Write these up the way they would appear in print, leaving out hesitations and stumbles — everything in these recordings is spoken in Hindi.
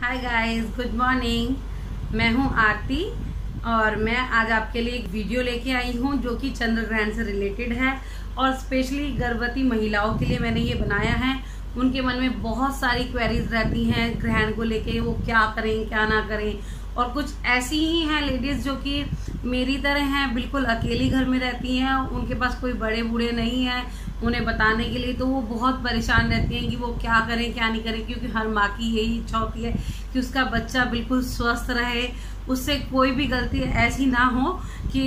Hi guys, good morning. मैं हूं आरती और मैं आज आपके लिए एक वीडियो लेके आई हूं जो कि चंद्र ग्रहण से रिलेटेड है और स्पेशली गर्भवती महिलाओं के लिए मैंने ये बनाया है। उनके मन में बहुत सारी क्वेरीज रहती हैं ग्रहण को लेके, वो क्या करें क्या ना करें। और कुछ ऐसी ही हैं लेडीज जो कि मेरी तरह हैं, बिल्कुल अकेली घर में रहती हैं, उनके पास कोई बड़े बूढ़े नहीं हैं उन्हें बताने के लिए, तो वो बहुत परेशान रहती हैं कि वो क्या करें क्या नहीं करें, क्योंकि हर माँ की यही इच्छा होती है कि उसका बच्चा बिल्कुल स्वस्थ रहे, उससे कोई भी गलती ऐसी ना हो कि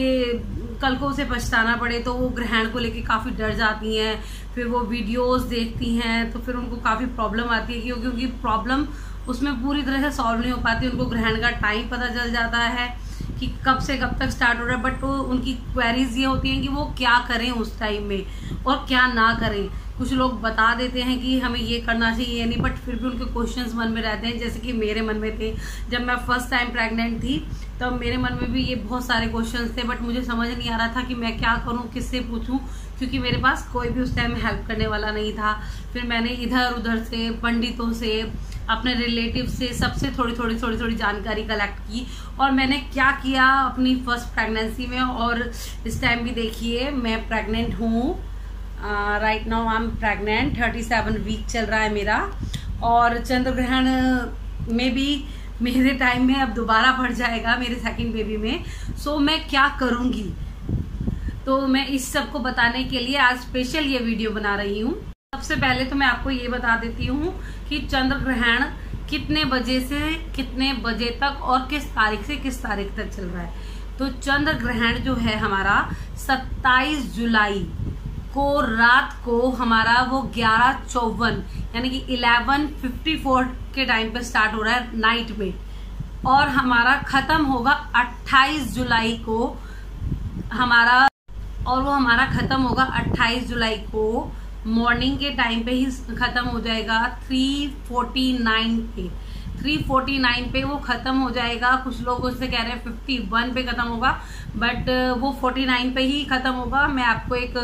कल को उसे पछताना पड़े। तो वो ग्रहण को लेके काफ़ी डर जाती हैं, फिर वो वीडियोस देखती हैं तो फिर उनको काफ़ी प्रॉब्लम आती है क्योंकि प्रॉब्लम उसमें पूरी तरह से सॉल्व नहीं हो पाती। उनको ग्रहण का टाइम पता चल जाता है कि कब से कब तक स्टार्ट हो रहा है, बट वो उनकी क्वेरीज ये होती हैं कि वो क्या करें उस टाइम में और क्या ना करें। कुछ लोग बता देते हैं कि हमें ये करना चाहिए ये नहीं, बट फिर भी उनके क्वेश्चंस मन में रहते हैं, जैसे कि मेरे मन में थे जब मैं फर्स्ट टाइम प्रेग्नेंट थी तब मेरे मन में भी ये बहुत सारे क्वेश्चंस थे, बट मुझे समझ नहीं आ रहा था कि मैं क्या करूं, किससे पूछूं, क्योंकि मेरे पास कोई भी उस टाइम हेल्प करने वाला नहीं था। फिर मैंने इधर उधर से, पंडितों से, अपने रिलेटिव से, सबसे थोड़ी जानकारी कलेक्ट की और मैंने क्या किया अपनी फर्स्ट प्रेगनेंसी में। और इस टाइम भी देखिए मैं प्रेग्नेंट हूँ, right now I am pregnant, 37 week चल रहा है मेरा। और चंद्र ग्रहण में भी मेरे टाइम में अब दोबारा बढ़ जाएगा मेरे सेकंड बेबी में। सो मैं क्या करूँगी, तो मैं इस सब को बताने के लिए आज स्पेशल ये वीडियो बना रही हूँ। सबसे पहले तो मैं आपको ये बता देती हूँ कि चंद्र ग्रहण कितने बजे से कितने बजे तक और किस तारीख से किस तारीख तक चल रहा है। तो चंद्र ग्रहण जो है हमारा 27 जुलाई को रात को हमारा वो 11:54 यानी कि 11:54 के टाइम पे स्टार्ट हो रहा है नाइट में, और हमारा खत्म होगा 28 जुलाई को हमारा, और वो हमारा खत्म होगा 28 जुलाई को मॉर्निंग के टाइम पे ही खत्म हो जाएगा। 3:49 पे वो खत्म हो जाएगा। कुछ लोग उससे कह रहे हैं 51 पे खत्म होगा, बट वो 49 पे ही खत्म होगा। मैं आपको एक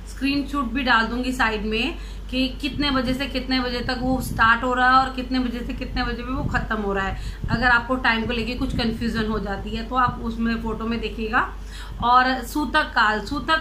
स्क्रीनशॉट भी डाल दूंगी साइड में कि कितने बजे से कितने बजे तक वो स्टार्ट हो रहा है और कितने बजे से कितने बजे पे वो खत्म हो रहा है। अगर आपको टाइम को लेके कुछ कंफ्यूजन हो जाती है तो आप उसमें फोटो में देखिएगा। और सूतक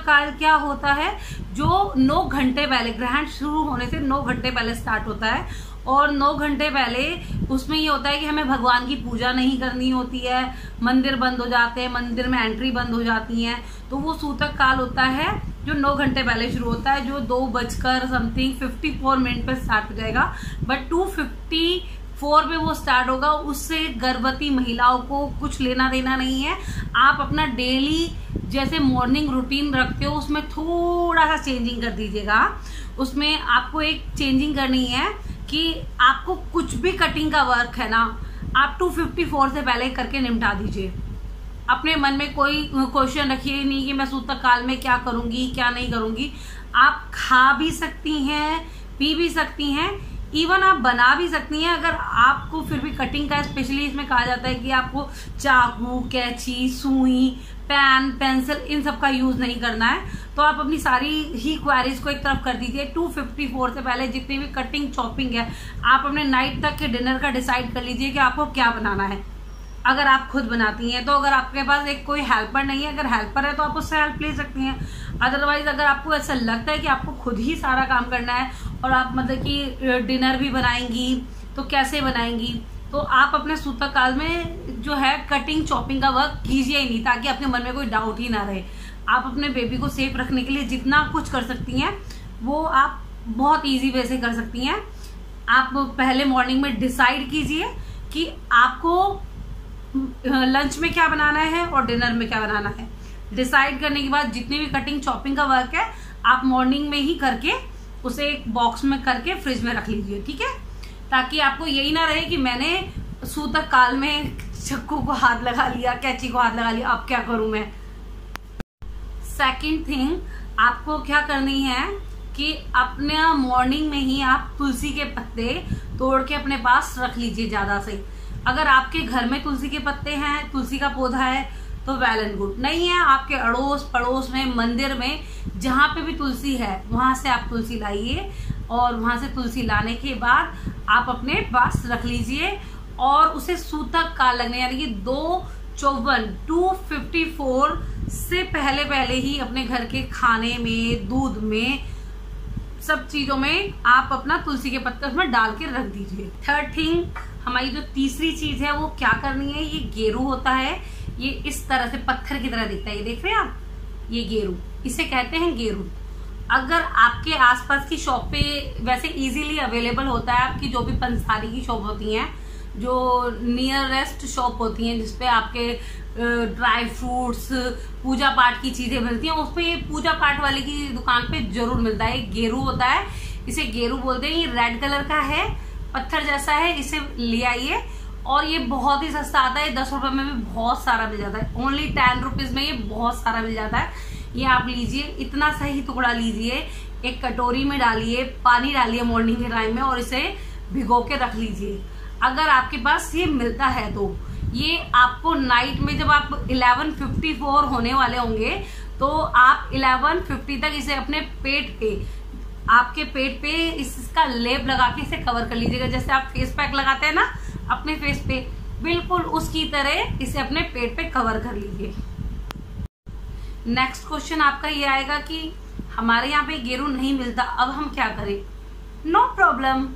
काल क्या होता है, जो 9 घंटे पहले, ग्रहण शुरू होने से 9 घंटे पहले स्टार्ट होता है, और 9 घंटे पहले उसमें ये होता है कि हमें भगवान की पूजा नहीं करनी होती है, मंदिर बंद हो जाते हैं, मंदिर में एंट्री बंद हो जाती है। तो वो सूतक काल होता है जो 9 घंटे पहले शुरू होता है, जो 2:54 पर स्टार्ट हो जाएगा, बट 2:54 पे वो स्टार्ट होगा। उससे गर्भवती महिलाओं को कुछ लेना देना नहीं है। आप अपना डेली जैसे मॉर्निंग रूटीन रखते हो उसमें थोड़ा सा चेंजिंग कर दीजिएगा। उसमें आपको एक चेंजिंग करनी है कि आपको कुछ भी कटिंग का वर्क है ना, आप 2:54 से पहले करके निपटा दीजिए। अपने मन में कोई क्वेश्चन रखिए नहीं कि मैं सूतक काल में क्या करूंगी क्या नहीं करूंगी। आप खा भी सकती हैं, पी भी सकती हैं, इवन आप बना भी सकती हैं। अगर आपको फिर भी कटिंग का, स्पेशली इसमें कहा जाता है कि आपको चाकू, कैंची, सुई, पेन, पेंसिल इन सब का यूज नहीं करना है, तो आप अपनी सारी ही क्वेरीज को एक तरफ कर दीजिए। 2:54 से पहले जितनी भी कटिंग चॉपिंग है आप अपने नाइट तक के डिनर का डिसाइड कर लीजिए कि आपको क्या बनाना है। अगर आप खुद बनाती हैं तो, अगर आपके पास एक कोई हेल्पर नहीं है, अगर हेल्पर है तो आप उससे हेल्प ले सकती हैं। अदरवाइज अगर आपको ऐसा लगता है कि आपको खुद ही सारा काम करना है और आप मतलब कि डिनर भी बनाएंगी तो कैसे बनाएंगी, तो आप अपने सूतक काल में जो है कटिंग चॉपिंग का वर्क कीजिए ही नहीं, ताकि आपके मन में कोई डाउट ही ना रहे। आप अपने बेबी को सेफ रखने के लिए जितना कुछ कर सकती हैं वो आप बहुत इजी वे से कर सकती हैं। आप पहले मॉर्निंग में डिसाइड कीजिए कि आपको लंच में क्या बनाना है और डिनर में क्या बनाना है। डिसाइड करने के बाद जितनी भी कटिंग चॉपिंग का वर्क है आप मॉर्निंग में ही करके उसे एक बॉक्स में करके फ्रिज में रख लीजिए, ठीक है, ताकि आपको यही ना रहे कि मैंने सूतक काल में चक्कू को हाथ लगा लिया, कैंची को हाथ लगा लिया, अब क्या करूं मैं। सेकंड थिंग, आपको क्या करनी है कि अपने मॉर्निंग में ही आप तुलसी के पत्ते तोड़ के अपने पास रख लीजिए ज्यादा से। अगर आपके घर में तुलसी के पत्ते हैं, तुलसी का पौधा है तो वेल एंड गुड, नहीं है आपके अड़ोस पड़ोस में, मंदिर में, जहां पे भी तुलसी है वहां से आप तुलसी लाइए और वहां से तुलसी लाने के बाद आप अपने पास रख लीजिए और उसे सूतक काल लगने यानी कि 254 से पहले पहले ही अपने घर के खाने में, दूध में, सब चीजों में आप अपना तुलसी के पत्ते उसमें डाल के रख दीजिए। थर्ड थिंग, हमारी जो तीसरी चीज है वो क्या करनी है, ये गेरू होता है, ये इस तरह से पत्थर की तरह दिखता है, ये देख रहे हैं आप, ये गेरू, इसे कहते हैं गेरू। अगर आपके आसपास की शॉप पे वैसे इजीली अवेलेबल होता है, आपकी जो भी पंसारी की शॉप होती हैं, जो नियरेस्ट शॉप होती हैं जिसपे आपके ड्राई फ्रूट्स, पूजा पाठ की चीजें मिलती हैं, उस पे ये पूजा पाठ वाले की दुकान पे जरूर मिलता है। गेरू होता है, इसे गेरू बोलते हैं। ये रेड कलर का है, पत्थर जैसा है, इसे ले आइए। और ये बहुत ही सस्ता आता है, 10 रुपए में भी बहुत सारा मिल जाता है। ओनली 10 रुपीज में ये बहुत सारा मिल जाता है। ये आप लीजिए, इतना सही टुकड़ा लीजिए, एक कटोरी में डालिए, पानी डालिए मॉर्निंग के टाइम में और इसे भिगो के रख लीजिए। अगर आपके पास ये मिलता है तो ये आपको नाइट में जब आप 11:54 होने वाले होंगे तो आप 11:50 तक इसे अपने पेट पे, आपके पेट पे इसका लेप लगा के इसे कवर कर लीजिएगा। जैसे आप फेस पैक लगाते हैं ना अपने फेस पे, बिल्कुल उसकी तरह इसे अपने पेट पे कवर कर लीजिए। नेक्स्ट क्वेश्चन आपका ये आएगा कि हमारे यहाँ पे गेरू नहीं मिलता, अब हम क्या करें। नो प्रॉब्लम,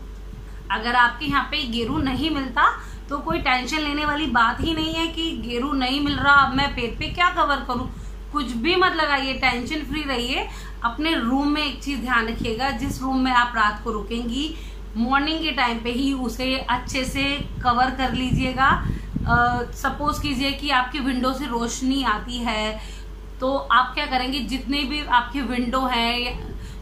अगर आपके यहाँ पे गेरू नहीं मिलता तो कोई टेंशन लेने वाली बात ही नहीं है कि गेरू नहीं मिल रहा, अब मैं पेट पे क्या कवर करूं। कुछ भी मत लगाइए, टेंशन फ्री रहिए। अपने रूम में एक चीज ध्यान रखिएगा, जिस रूम में आप रात को रुकेंगी मॉर्निंग के टाइम पे ही उसे अच्छे से कवर कर लीजिएगा। सपोज कीजिए कि आपकी विंडो से रोशनी आती है तो आप क्या करेंगे, जितने भी आपके विंडो हैं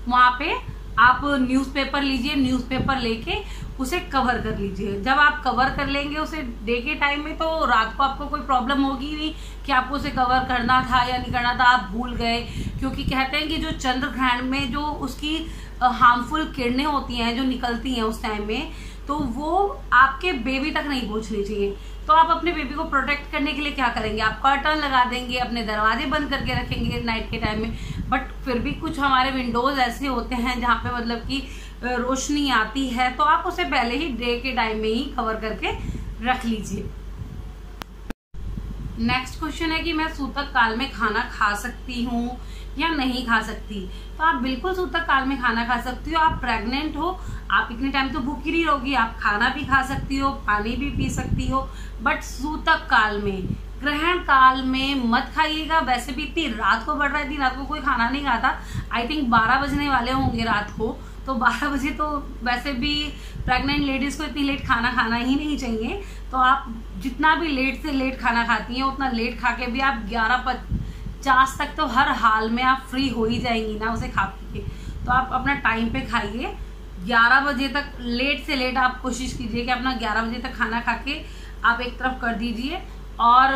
वहां पे आप न्यूज़पेपर लीजिए, न्यूज़पेपर लेके उसे कवर कर लीजिए। जब आप कवर कर लेंगे उसे डे के टाइम में तो रात को आपको कोई प्रॉब्लम होगी नहीं कि आपको उसे कवर करना था या नहीं करना था, आप भूल गए। क्योंकि कहते हैं कि जो चंद्र ग्रहण में जो उसकी हार्मफुल किरणें होती हैं जो निकलती हैं उस टाइम में, तो वो आपके बेबी तक नहीं पहुंचनी चाहिए। तो आप अपने बेबी को प्रोटेक्ट करने के लिए क्या करेंगे, आप कर्टन लगा देंगे, अपने दरवाजे बंद करके रखेंगे नाइट के टाइम में। बट फिर भी कुछ हमारे विंडोज ऐसे होते हैं जहाँ पे मतलब कि रोशनी आती है, तो आप उसे पहले ही डे के टाइम में ही कवर करके रख लीजिए। नेक्स्ट क्वेश्चन है कि मैं सूतक काल में खाना खा सकती हूँ या नहीं खा सकती। तो आप बिल्कुल सूतक काल में खाना खा सकती हो। आप प्रेग्नेंट हो, आप इतने टाइम तो भूखी नहीं रहोगी, आप खाना भी खा सकती हो, पानी भी पी सकती हो। बट सूतक काल में, ग्रहण काल में मत खाइएगा। वैसे भी इतनी रात को बढ़ रहा है, इतनी रात को कोई खाना नहीं खाता। आई थिंक 12 बजने वाले होंगे रात को, तो 12 बजे तो वैसे भी प्रेग्नेंट लेडीज को इतनी लेट खाना खाना ही नहीं चाहिए। तो आप जितना भी लेट से लेट खाना खाती हैं उतना लेट खा के भी आप 11:50 तक तो हर हाल में आप फ्री हो ही जाएंगी ना उसे खा पी के। तो आप अपना टाइम पे खाइए। 11 बजे तक लेट से लेट आप कोशिश कीजिए कि अपना 11 बजे तक खाना खा के आप एक तरफ कर दीजिए और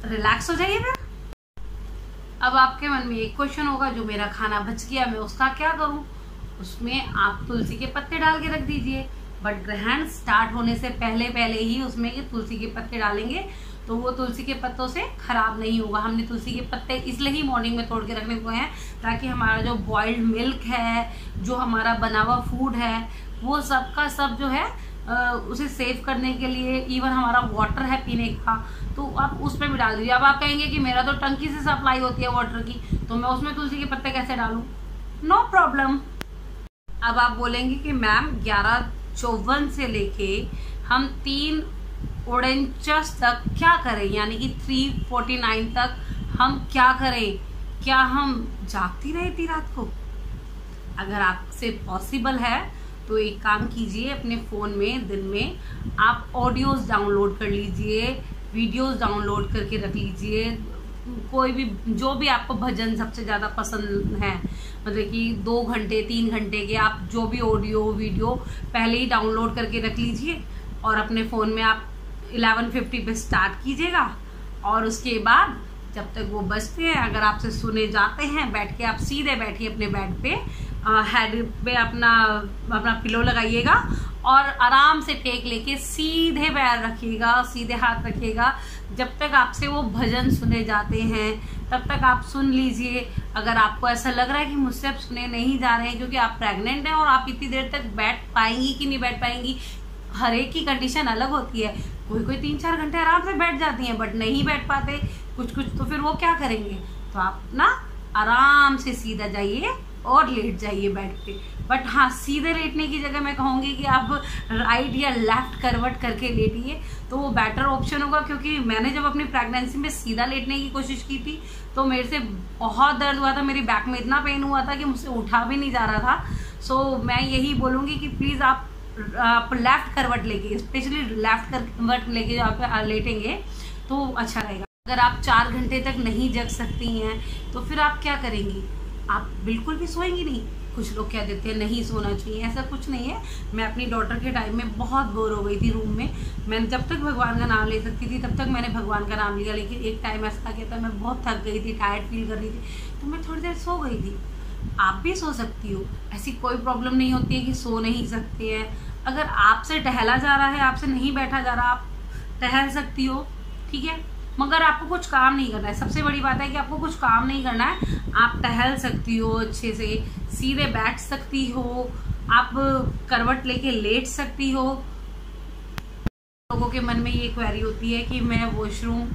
रिलैक्स हो जाइए। फिर अब आपके मन में एक क्वेश्चन होगा, जो मेरा खाना बच गया मैं उसका क्या करूं। उसमें आप तुलसी के पत्ते डाल के रख दीजिए। बट ग्रहण स्टार्ट होने से पहले पहले ही उसमें ये तुलसी के पत्ते डालेंगे तो वो तुलसी के पत्तों से खराब नहीं होगा। हमने तुलसी के पत्ते इसलिए ही मॉर्निंग में तोड़ के रखने को हैं ताकि हमारा जो बॉइल्ड मिल्क है, जो हमारा बना हुआ फूड है, वो सब का सब जो है उसे सेव करने के लिए, इवन हमारा वाटर है पीने का, तो आप उसमें भी डाल दीजिए। अब आप कहेंगे कि मेरा तो टंकी से सप्लाई होती है वाटर की, तो मैं उसमें तुलसी के पत्ते कैसे डालूं। No problem. अब आप बोलेंगे कि मैम 11:54 से लेके हम 3 ओडेंचस तक क्या करें, यानी कि 3:49 तक हम क्या करें, क्या हम जागती रहे इतनी रात को। अगर आपसे पॉसिबल है तो एक काम कीजिए, अपने फ़ोन में दिन में आप ऑडियोज़ डाउनलोड कर लीजिए, वीडियोज़ डाउनलोड करके रख लीजिए। कोई भी जो भी आपको भजन सबसे ज़्यादा पसंद है, मतलब कि 2 घंटे 3 घंटे के, आप जो भी ऑडियो वीडियो पहले ही डाउनलोड करके रख लीजिए और अपने फ़ोन में आप 11:50 पे स्टार्ट कीजिएगा। और उसके बाद जब तक वो बजते हैं, अगर आपसे सुने जाते हैं, बैठ के आप सीधे बैठिए अपने बेड पे, हेड पे अपना पिलो लगाइएगा और आराम से टेक लेके सीधे पैर रखिएगा, सीधे हाथ रखिएगा। जब तक आपसे वो भजन सुने जाते हैं तब तक आप सुन लीजिए। अगर आपको ऐसा लग रहा है कि मुझसे अब सुने नहीं जा रहे हैं क्योंकि आप प्रेग्नेंट हैं और आप इतनी देर तक बैठ पाएंगी कि नहीं बैठ पाएंगी, हर एक की कंडीशन अलग होती है। कोई कोई 3-4 घंटे आराम से बैठ जाती हैं, बट नहीं बैठ पाते कुछ कुछ, तो फिर वो क्या करेंगे, तो आप ना आराम से सीधा जाइए और लेट जाइए बेड पे। बट हाँ, सीधे लेटने की जगह मैं कहूँगी कि आप राइट या लेफ्ट करवट करके लेटिए, तो वो बेटर ऑप्शन होगा। क्योंकि मैंने जब अपनी प्रेगनेंसी में सीधा लेटने की कोशिश की थी तो मेरे से बहुत दर्द हुआ था, मेरी बैक में इतना पेन हुआ था कि मुझसे उठा भी नहीं जा रहा था। सो मैं यही बोलूँगी कि प्लीज़ आप लेफ्ट करवट लेके, स्पेशली लेफ्ट करवट लेके जो आप लेटेंगे तो अच्छा रहेगा। अगर आप 4 घंटे तक नहीं जग सकती हैं तो फिर आप क्या करेंगी, आप बिल्कुल भी सोएंगी नहीं। कुछ लोग क्या देते हैं नहीं सोना चाहिए, ऐसा कुछ नहीं है। मैं अपनी डॉटर के टाइम में बहुत बोर हो गई थी रूम में, मैंने जब तक भगवान का नाम ले सकती थी तब तक मैंने भगवान का नाम लिया। लेकिन एक टाइम ऐसा आ गया था, मैं बहुत थक गई थी, टायर्ड फील कर रही थी, तो मैं थोड़ी देर सो गई थी। आप भी सो सकती हो, ऐसी कोई प्रॉब्लम नहीं होती है कि सो नहीं सकते हैं। अगर आपसे टहला जा रहा है, आपसे नहीं बैठा जा रहा, आप टहल सकती हो, ठीक है, मगर आपको कुछ काम नहीं करना है। सबसे बड़ी बात है कि आपको कुछ काम नहीं करना है, आप टहल सकती हो, अच्छे से सीधे बैठ सकती हो, आप करवट लेके लेट सकती हो। लोगों के मन में ये क्वेरी होती है कि मैं वॉशरूम,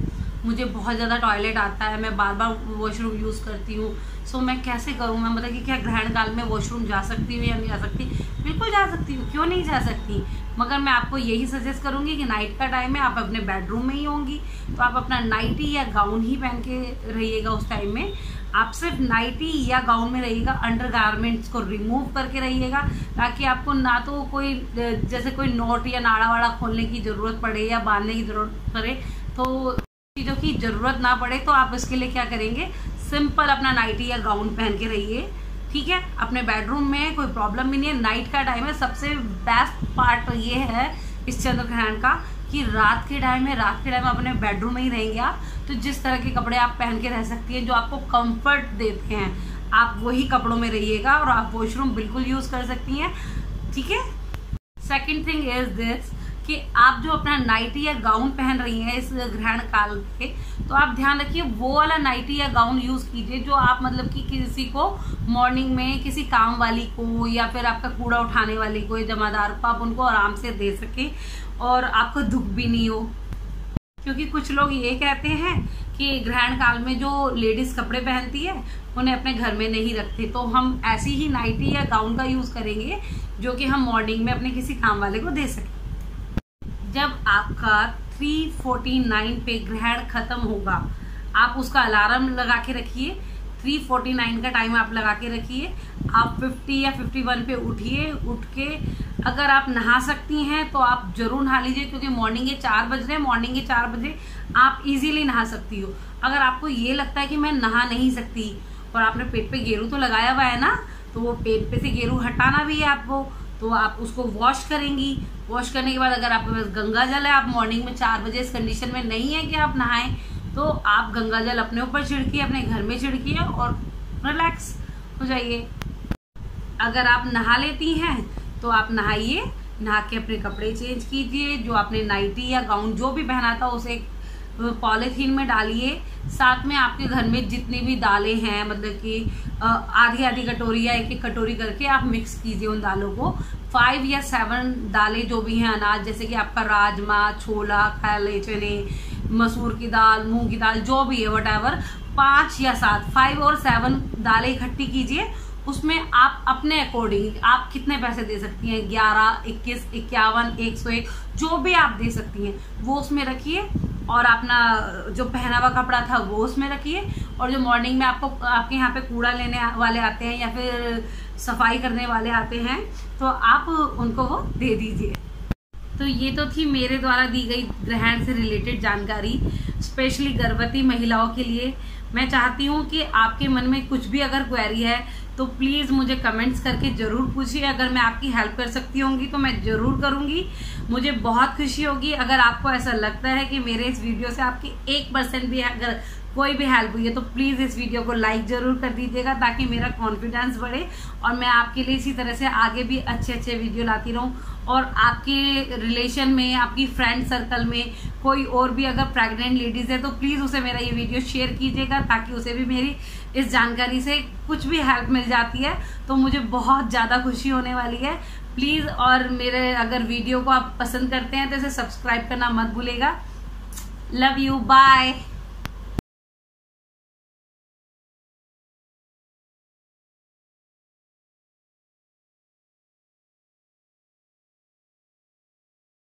मुझे बहुत ज़्यादा टॉयलेट आता है, मैं बार बार वॉशरूम यूज़ करती हूँ, सो मैं कैसे करूँ। मैं मतलब कि क्या ग्रहण काल में वॉशरूम जा सकती हूँ या नहीं जा सकती? बिल्कुल जा सकती हूँ, क्यों नहीं जा सकती। मगर मैं आपको यही सजेस्ट करूँगी कि नाइट का टाइम है, आप अपने बेडरूम में ही होंगी तो आप अपना नाइटी या गाउन ही पहन के रहिएगा। उस टाइम में आप सिर्फ नाइटी या गाउन में रहिएगा, अंडर गारमेंट्स को रिमूव करके रहिएगा, ताकि आपको ना तो कोई जैसे कोई नोट या नाड़ा वाड़ा खोलने की ज़रूरत पड़े या बांधने की ज़रूरत पड़े, तो चीज़ों की ज़रूरत ना पड़े। तो आप इसके लिए क्या करेंगे, सिंपल अपना नाइटी या गाउन पहन के रहिए, ठीक है। अपने बेडरूम में कोई प्रॉब्लम भी नहीं है, नाइट का टाइम है। सबसे बेस्ट पार्ट ये है इस चंद्र ग्रहण का कि रात के टाइम है, रात के टाइम अपने बेडरूम में ही रहेंगे आप, तो जिस तरह के कपड़े आप पहन के रह सकती हैं जो आपको कंफर्ट देते हैं, आप वही कपड़ों में रहिएगा और आप वॉशरूम बिल्कुल यूज़ कर सकती हैं, ठीक है। सेकेंड थिंग इज दिस कि आप जो अपना नाइटी या गाउन पहन रही हैं इस ग्रहण काल पे, तो आप ध्यान रखिए वो वाला नाइटी या गाउन यूज़ कीजिए जो आप मतलब कि किसी को मॉर्निंग में किसी काम वाली को या फिर आपका कूड़ा उठाने वाली को या जमादार को आप उनको आराम से दे सकें और आपको दुख भी नहीं हो। क्योंकि कुछ लोग ये कहते हैं कि ग्रहण काल में जो लेडीज़ कपड़े पहनती है उन्हें अपने घर में नहीं रखते, तो हम ऐसी ही नाइटी या गाउन का यूज़ करेंगे जो कि हम मॉर्निंग में अपने किसी काम वाले को दे सकें। जब आपका 3:49 पे ग्रहण खत्म होगा, आप उसका अलार्म लगा के रखिए, 3:49 का टाइम आप लगा के रखिए। आप 50 या 51 पे उठिए, उठ के अगर आप नहा सकती हैं तो आप जरूर नहा लीजिए, क्योंकि मॉर्निंग के 4 बज रहे हैं, मॉर्निंग के 4 बजे आप इजीली नहा सकती हो। अगर आपको ये लगता है कि मैं नहा नहीं सकती और आपने पेट पे गेरू तो लगाया हुआ है ना, तो वो पेट पे से गेरू हटाना भी है आपको, तो आप उसको वॉश करेंगी। वॉश करने के बाद अगर आपके पास गंगा जल है, आप मॉर्निंग में 4 बजे इस कंडीशन में नहीं है कि आप नहाएं, तो आप गंगा जल अपने ऊपर छिड़किए, अपने घर में छिड़किए और रिलैक्स हो जाइए। अगर आप नहा लेती हैं तो आप नहाइए, नहा के अपने कपड़े चेंज कीजिए, जो आपने नाइटी या गाउन जो भी पहना था उसे पॉलीथीन में डालिए। साथ में आपके घर में जितनी भी दालें हैं, मतलब कि आधी आधी कटोरी या एक एक कटोरी करके आप मिक्स कीजिए उन दालों को। 5 या 7 दालें जो भी हैं अनाज, जैसे कि आपका राजमा, छोला, काले चने, मसूर की दाल, मूंग की दाल, जो भी है वटएवर, 5 या 7, 5 और 7 दालें इकट्ठी कीजिए। उसमें आप अपने अकॉर्डिंग आप कितने पैसे दे सकती हैं, 11, 21, 51, 101, जो भी आप दे सकती हैं वो उसमें रखिए, और अपना जो पहना हुआ कपड़ा था वो उसमें रखिए, और जो मॉर्निंग में आपके यहाँ पे कूड़ा लेने वाले आते हैं या फिर सफाई करने वाले आते हैं तो आप उनको वो दे दीजिए। तो ये तो थी मेरे द्वारा दी गई ग्रहण से रिलेटेड जानकारी, स्पेशली गर्भवती महिलाओं के लिए। मैं चाहती हूँ कि आपके मन में कुछ भी अगर क्वेरी है तो प्लीज़ मुझे कमेंट्स करके ज़रूर पूछिए। अगर मैं आपकी हेल्प कर सकती होंगी तो मैं ज़रूर करूँगी, मुझे बहुत खुशी होगी। अगर आपको ऐसा लगता है कि मेरे इस वीडियो से आपकी 1% भी अगर कोई भी हेल्प हुई है तो प्लीज़ इस वीडियो को लाइक ज़रूर कर दीजिएगा, ताकि मेरा कॉन्फिडेंस बढ़े और मैं आपके लिए इसी तरह से आगे भी अच्छे अच्छे वीडियो लाती रहूं। और आपके रिलेशन में, आपकी फ्रेंड सर्कल में कोई और भी अगर प्रेग्नेंट लेडीज़ है तो प्लीज़ उसे मेरा ये वीडियो शेयर कीजिएगा, ताकि उसे भी मेरी इस जानकारी से कुछ भी हेल्प मिल जाती है तो मुझे बहुत ज़्यादा खुशी होने वाली है। प्लीज़। और मेरे अगर वीडियो को आप पसंद करते हैं तो इसे सब्सक्राइब करना मत भूलेगा। Love you, bye.